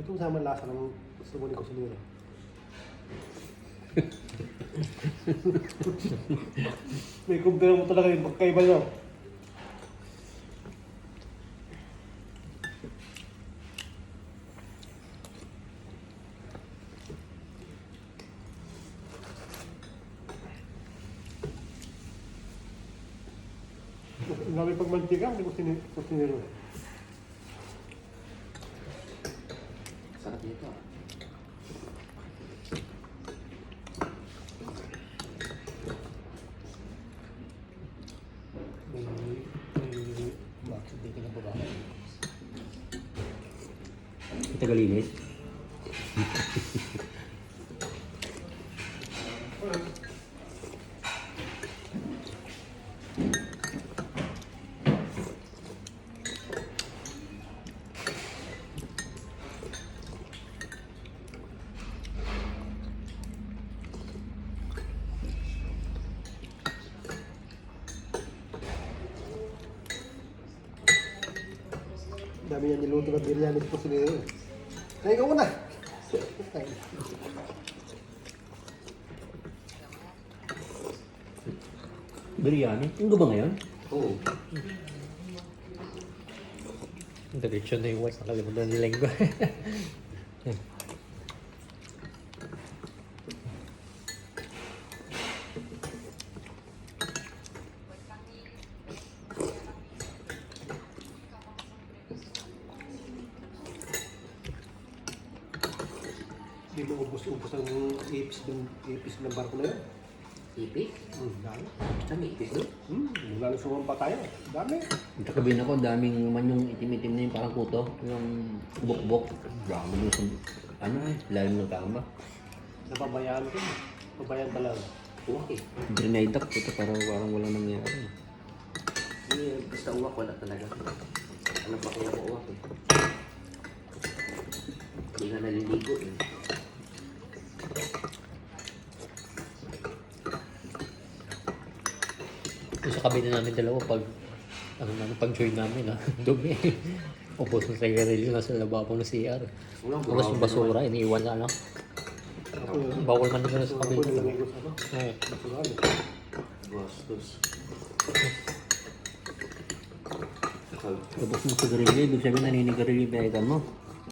Ito sama lasa ng gusto mo ni Kusinero. May kumpira mo talaga yung pagkaiba niya. Ang dami pagmantika, hindi Kusinero. Sarap nito. Bakit dito na baba? Tagalinis. Dami niya niluto na biryani sa Kusinero. Kaya ka muna! Biryani. Linggo ba ngayon? Oo. Diretso na yung white. Nakalimutan ng lenggo. Hindi mo ubos-ubos ang ipis ng barko na yun. Ipik? Dami. Saan may ipik doon? Lalo sumampa tayo. Dami. Nagkakabihin ako, daming naman yung itim-itim na yung parang kuto. Yung bukbok. Dami yung ano eh, lalim ng kama. Napabayaan ko. Pabayaan talaga. Uwak eh. Grenade up, ito parang walang nangyari. Hindi, basta uwak wala talaga. Alam pa kaya ko uwak eh. Hindi nga naliligo eh. Yung sa kabina namin dalawa pag join namin dumi. Upos ng sigarilyo nasa lababo ng CR. Walang Tapos yung basura, iniiwan na lang. Bawal man naman sa Ako kabina. nilamigos ako. Oo. Natural. Bastos. Tapos mo sigarilyo, ibig sabihin naninigarilyo yung pinagam mo.